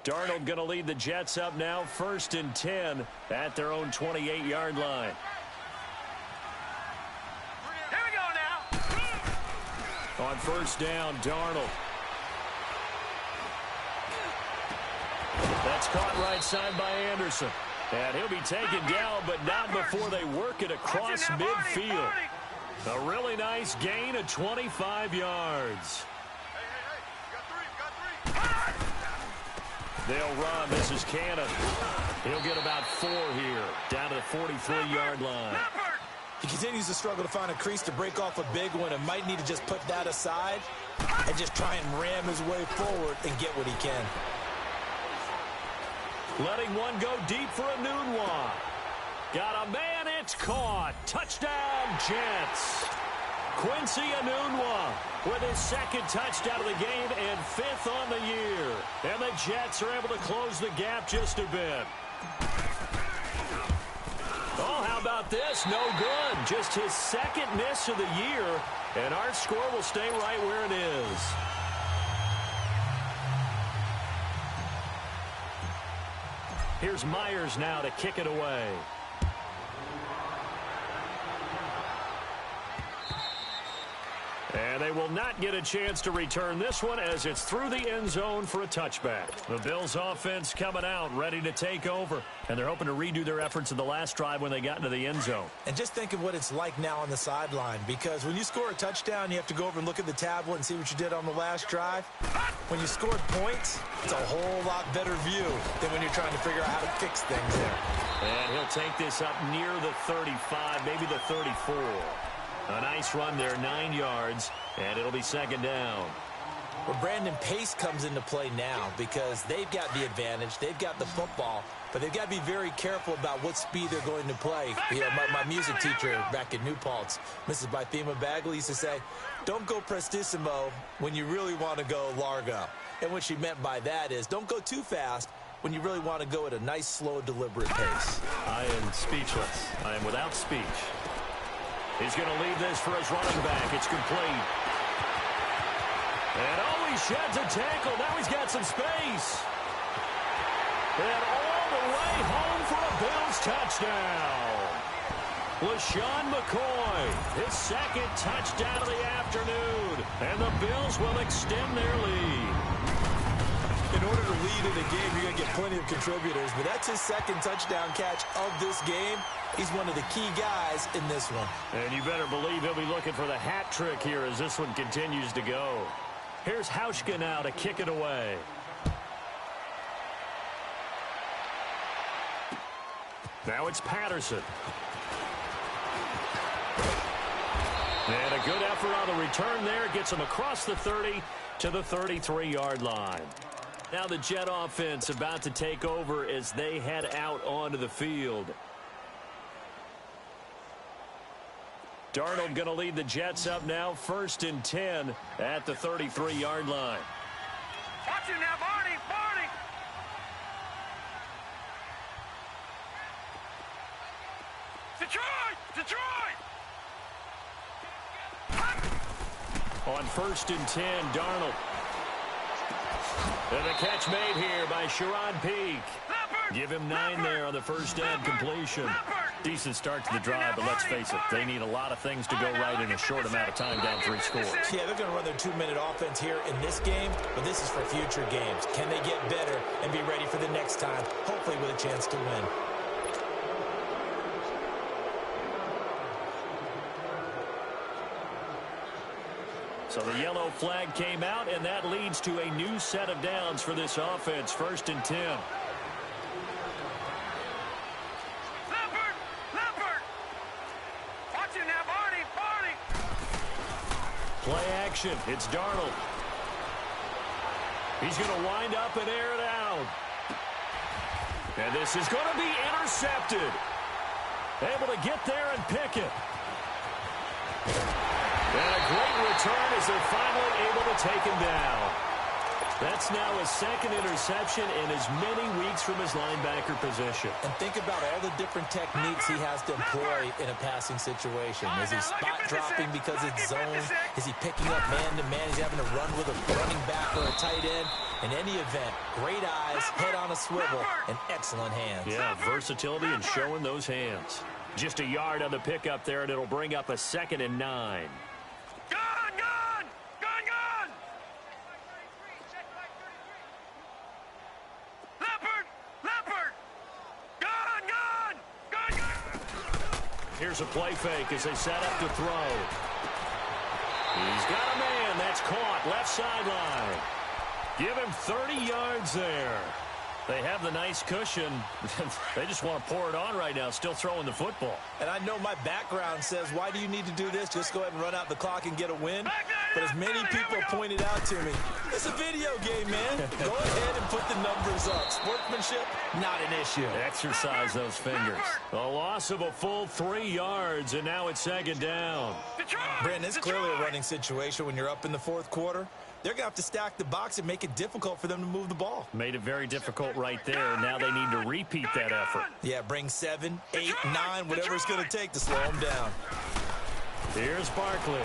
Darnold going to lead the Jets up now, 1st and 10 at their own 28-yard line. Here we go now! On 1st down, Darnold. That's caught right side by Anderson. And he'll be taken down, but not before they work it across midfield. A really nice gain of 25 yards. They'll run. This is Cannon. He'll get about 4 here, down to the 43-yard line. He continues to struggle to find a crease to break off a big one and might need to just put that aside and just try and ram his way forward and get what he can. Letting one go deep for Enunwa. Got a man, it's caught. Touchdown, Jets. Quincy Enunwa with his 2nd touchdown of the game and 5th on the year. And the Jets are able to close the gap just a bit. Oh, how about this? No good. Just his 2nd miss of the year. And our score will stay right where it is. Here's Myers now to kick it away. And And they will not get a chance to return this one as it's through the end zone for a touchback. The Bills offense coming out, ready to take over. And they're hoping to redo their efforts in the last drive when they got into the end zone. And just think of what it's like now on the sideline, because when you score a touchdown, you have to go over and look at the tablet and see what you did on the last drive. When you scored points, it's a whole lot better view than when you're trying to figure out how to fix things there. And he'll take this up near the 35, maybe the 34. A nice run there, 9 yards, and it'll be second down. Well, Brandon, pace comes into play now because they've got the advantage. They've got the football, but they've got to be very careful about what speed they're going to play. You know, my music teacher back in New Paltz, Mrs. Bythema Bagley, used to say, don't go prestissimo when you really want to go largo. And what she meant by that is don't go too fast when you really want to go at a nice, slow, deliberate pace. I am speechless. I am without speech. He's going to leave this for his running back. It's complete. And oh, he sheds a tackle. Now he's got some space. And all the way home for a Bills touchdown. LaShawn McCoy, his second touchdown of the afternoon. And the Bills will extend their lead. In order to lead in a game, you're going to get plenty of contributors, but that's his second touchdown catch of this game. He's one of the key guys in this one. And you better believe he'll be looking for the hat trick here as this one continues to go. Here's Hauschka now to kick it away. Now it's Patterson. And a good effort on the return there. Gets him across the 30 to the 33-yard line. Now the Jet offense about to take over as they head out onto the field. Darnold going to lead the Jets up now, 1st and 10 at the 33-yard line. Watch it now, Barney, Barney. Detroit, Detroit. On 1st and 10, Darnold. And the catch made here by Sherrod Peak. Give him 9 there on the first down completion. Decent start to the drive, but let's face it, they need a lot of things to go right in a short amount of time, down 3 scores. Yeah, they're going to run their 2-minute offense here in this game, but this is for future games. Can they get better and be ready for the next time, hopefully with a chance to win? So the yellow flag came out, and that leads to a new set of downs for this offense, 1st and 10. Play action. It's Darnold. He's going to wind up and air it out. And this is going to be intercepted. Able to get there and pick it. And a great return as they're finally able to take him down. That's now his second interception in as many weeks from his linebacker position. And think about all the different techniques he has to employ in a passing situation. Is he spot dropping because it's zone? Is he picking up man-to-man? He's having to run with a running back or a tight end. In any event, great eyes, head on a swivel, and excellent hands. Yeah, versatility and showing those hands. Just a yard on the pickup there, and it'll bring up a 2nd and 9. Here's a play fake as they set up to throw. He's got a man. That's caught. Left sideline. Give him 30 yards there. They have the nice cushion. They just want to pour it on right now, still throwing the football. And I know my background says, why do you need to do this? Just go ahead and run out the clock and get a win. But as many people pointed out to me, it's a video game, man. Go ahead and put the numbers up. Sportsmanship, not an issue. Exercise those fingers. A loss of a full 3 yards, and now it's 2nd down. Brandon, it's clearly a running situation when you're up in the 4th quarter. They're going to have to stack the box and make it difficult for them to move the ball. Made it very difficult right there. Now they need to repeat that effort. Yeah, bring 7, 8, 9, whatever it's going to take to slow them down. Here's Barkley.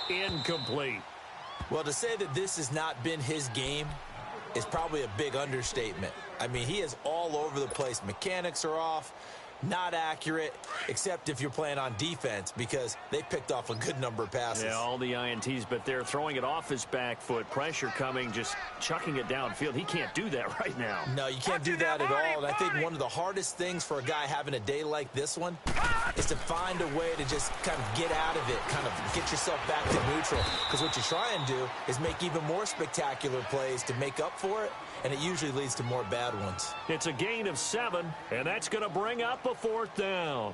Incomplete. Well, to say that this has not been his game is probably a big understatement. I mean, he is all over the place. Mechanics are off. not accurate, except if you're playing on defense, because they picked off a good number of passes. Yeah, all the INTs, but they're throwing it off his back foot. Pressure coming, just chucking it downfield. He can't do that right now. No, you can't do that at all. And I think one of the hardest things for a guy having a day like this one is to find a way to just kind of get out of it, kind of get yourself back to neutral. Because what you try and do is make even more spectacular plays to make up for it, and it usually leads to more bad ones. It's a gain of 7, and that's going to bring up a 4th down.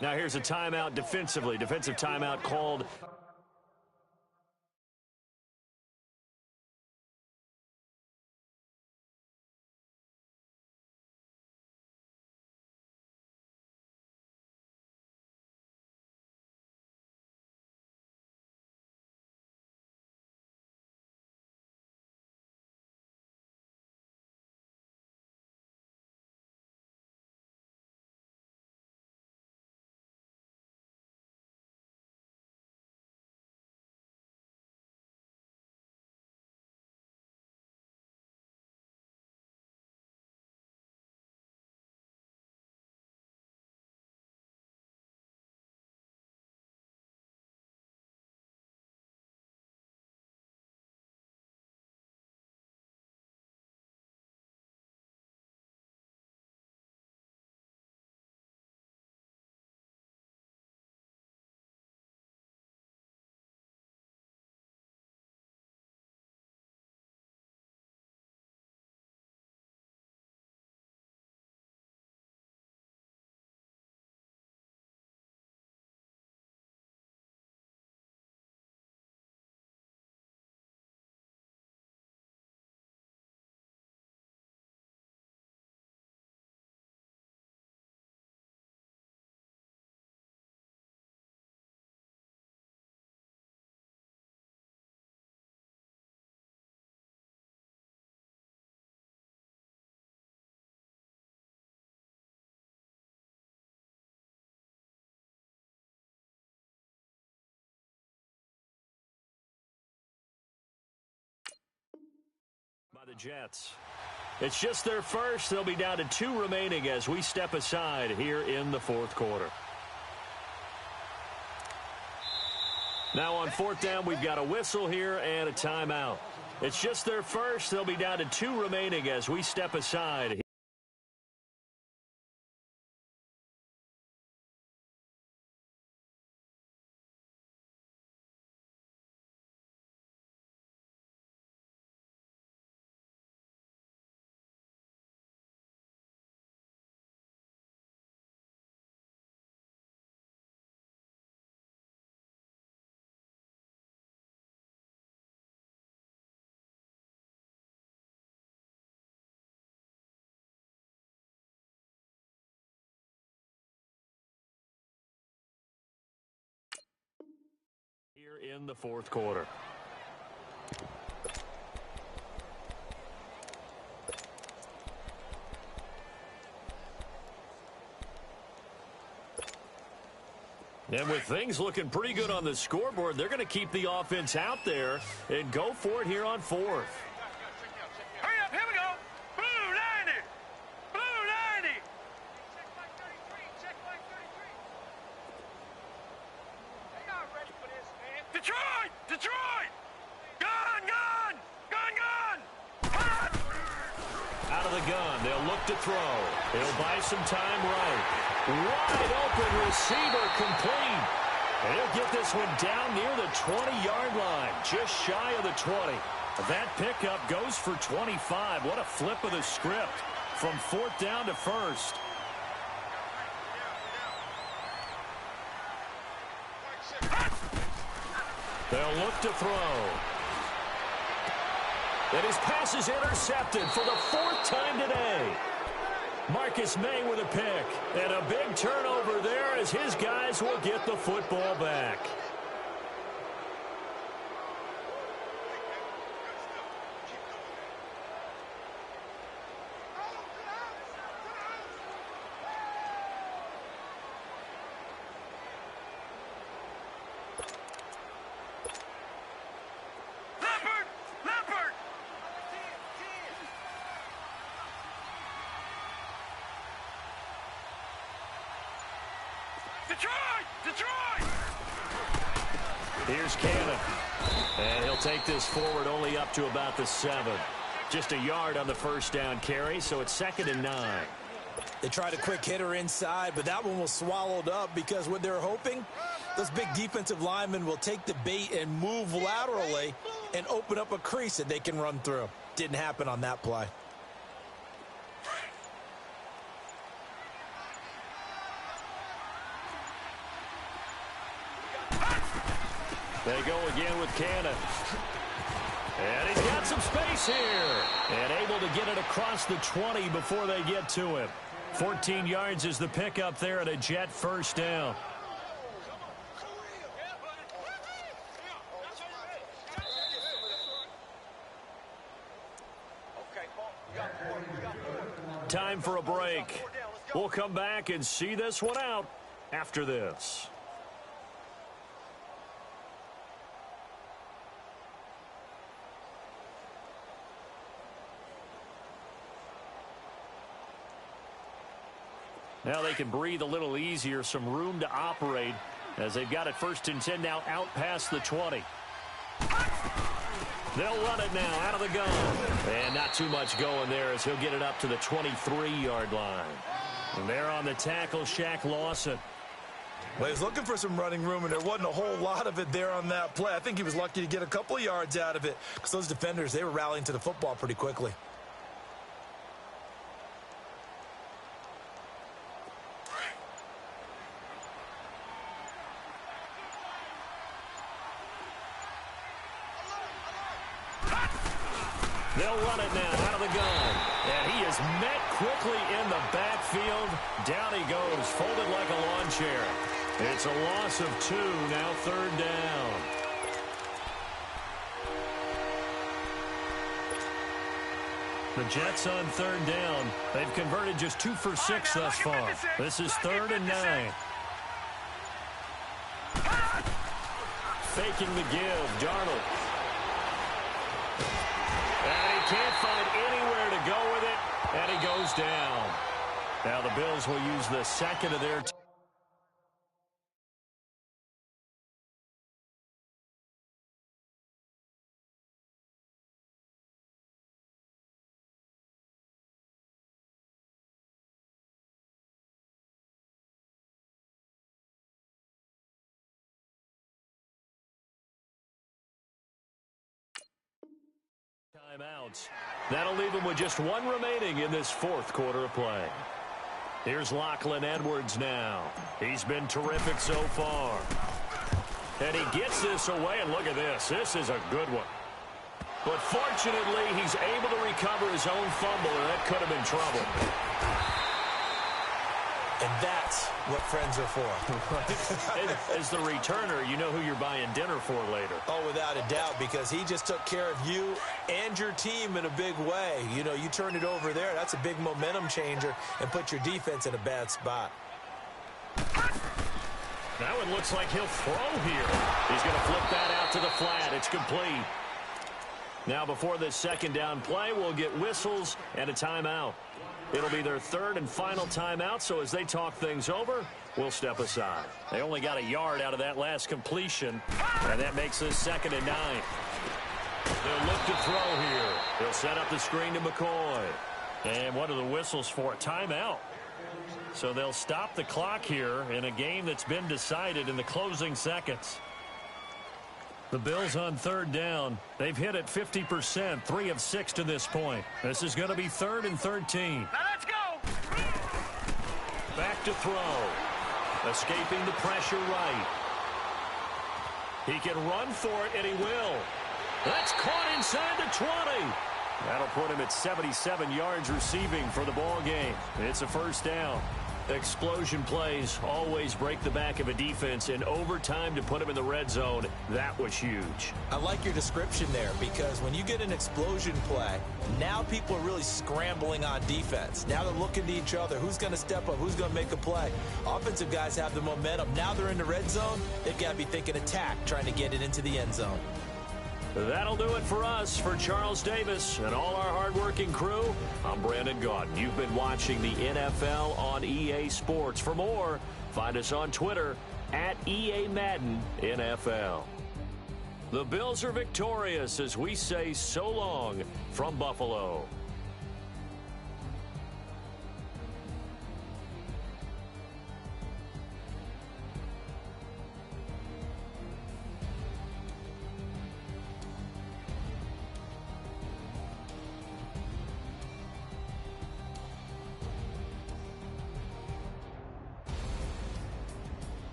Now here's a timeout defensively. Defensive timeout called. By the Jets. It's just their first. They'll be down to 2 remaining as we step aside here in the 4th quarter. Now on 4th down, we've got a whistle here and a timeout. It's just their first. They'll be down to 2 remaining as we step aside. Here in the 4th quarter. And with things looking pretty good on the scoreboard, they're going to keep the offense out there and go for it here on 4th. Hurry up, here we go. Blue 90. Blue 90. of the gun. They'll look to throw. He'll buy some time right. Wide open receiver complete. And he'll get this one down near the 20-yard line, just shy of the 20. That pickup goes for 25. What a flip of the script from 4th down to 1st. They'll look to throw. And his pass is intercepted for the 4th time today. Marcus May with a pick. And a big turnover there as his guys will get the football back. Detroit! Here's Cannon. And he'll take this forward only up to about the 7. Just a yard on the first down carry, so it's 2nd and 9. They tried a quick hitter inside, but that one was swallowed up because what they're hoping, those big defensive linemen will take the bait and move laterally and open up a crease that they can run through. Didn't happen on that play. They go again with Cannon. And he's got some space here. And able to get it across the 20 before they get to him. 14 yards is the pickup there at a Jet first down. Time for a break. We'll come back and see this one out after this. Now they can breathe a little easier, some room to operate as they've got it 1st and 10 now out past the 20. They'll run it now out of the gun. And not too much going there as he'll get it up to the 23-yard line. And there on the tackle, Shaq Lawson. Well, he was looking for some running room, and there wasn't a whole lot of it there on that play. I think he was lucky to get a couple of yards out of it because those defenders, they were rallying to the football pretty quickly. They'll run it now out of the gun. And he is met quickly in the backfield. Down he goes, folded like a lawn chair. It's a loss of 2, now 3rd down. The Jets on 3rd down. They've converted just 2 for 6 thus far. This is 3rd and 9. Faking the give, Darnold. And he can't find anywhere to go with it, and he goes down. Now the Bills will use the 2nd of their timeouts. That'll leave him with just 1 remaining in this 4th quarter of play. Here's Lachlan Edwards now. He's been terrific so far. And he gets this away, and look at this. This is a good one. But fortunately, he's able to recover his own fumble, and that could have been trouble. And that's what friends are for. As the returner, you know who you're buying dinner for later. Oh, without a doubt, because he just took care of you and your team in a big way. You know, you turned it over there. That's a big momentum changer and put your defense in a bad spot. That one looks like he'll throw here. He's going to flip that out to the flat. It's complete. Now, before this 2nd down play, we'll get whistles and a timeout. It'll be their 3rd and final timeout, so as they talk things over, we'll step aside. They only got a yard out of that last completion, and that makes this 2nd and 9. They'll look to throw here. They'll set up the screen to McCoy. And what are the whistles for? A timeout. So they'll stop the clock here in a game that's been decided in the closing seconds. The Bills on third down. They've hit it 50%, 3 of 6 to this point. This is going to be 3rd and 13. Now let's go. Back to throw. Escaping the pressure right. He can run for it, and he will. That's caught inside the 20. That'll put him at 77 yards receiving for the ball game. It's a first down. Explosion plays always break the back of a defense, in overtime to put them in the red zone, that was huge. I like your description there, because when you get an explosion play, now people are really scrambling on defense. Now they're looking to each other. Who's going to step up? Who's going to make a play? Offensive guys have the momentum. Now they're in the red zone. They've got to be thinking attack, trying to get it into the end zone. That'll do it for us. For Charles Davis and all our hardworking crew, I'm Brandon Gaudin. You've been watching the NFL on EA Sports. For more, find us on Twitter at EA Madden NFL. The Bills are victorious as we say so long from Buffalo.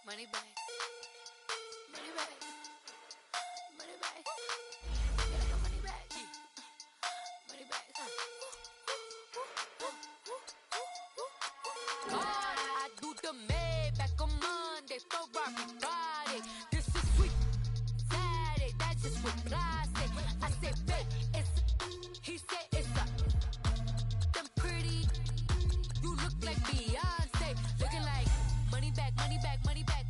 Money back. Money back. Money back. Gotta go money back. Money back. God, I do the Maybach on Monday, Ferrari Friday. This is sweet Saturday, that's just what classic. I say, babe, it's he said it's them pretty. You look like Beyonce, looking like money back, money back, money back,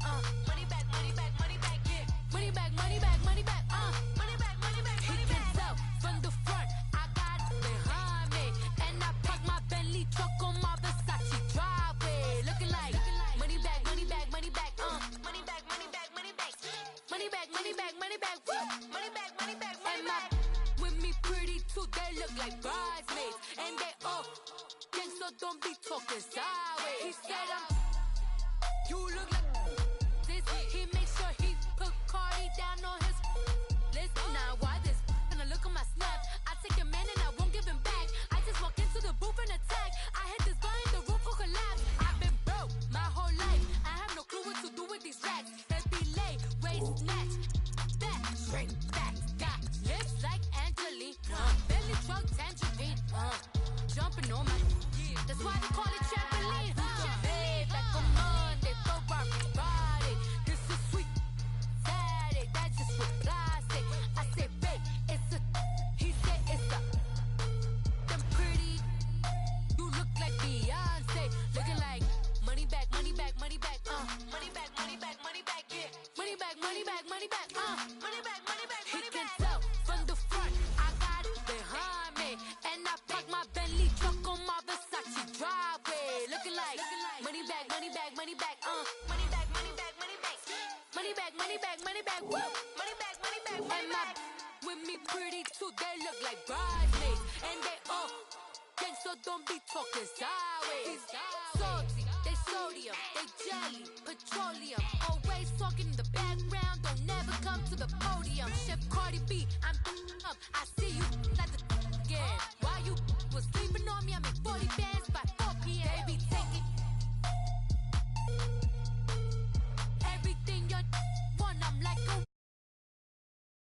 money back, money back, money back, yeah. Money back, money back, money back, money back, money back, money back. He can tell from the front, I got it behind me, and I park my Bentley truck on my Versace driveway, looking like money back, money back, money back, money back, money back, money back, money back, money back, money back, woo, money back, money back, money back. With me pretty too, they look like bridesmaids, and they all gang, so don't be talking sideways. He said you look like this. He makes sure he put Cardi down on his list. Now why this? Gonna look at my snap. I take a man and I won't give him back. I just walk into the booth and attack. I hit this guy in the roof will collapse. I've been broke my whole life. I have no clue what to do with these racks. Heavy lay, waist snatch, back, straight back. Got lips like Angelina, belly truck tangerine. Jumping on my, that's why they call it trampoline. Back on Monday, Ferrari Friday. This is sweet Saturday, that's just what classic. I say, babe, it's a, he said it's a, them pretty. You look like Beyonce, looking like money back, money back, money back, money back, money back, money back, yeah. Money back, money back, money back, money back, money back, money back. He can tell from the front, I got it behind me, and I park my Bentley truck on my Versace driveway, looking like money back, money back, money back, money back, money back, money back, money back, money back, money back, woo, money back, money back, money back. With me pretty too, they look like bridesmaids, and they all gang, so don't be talking sideways. Salty, they sodium, they jelly, petroleum, always talking in the background, don't never come to the podium. Chef Cardi B, I'm up, I see you like the again. Why you was sleeping on me? I'm in 40 bands.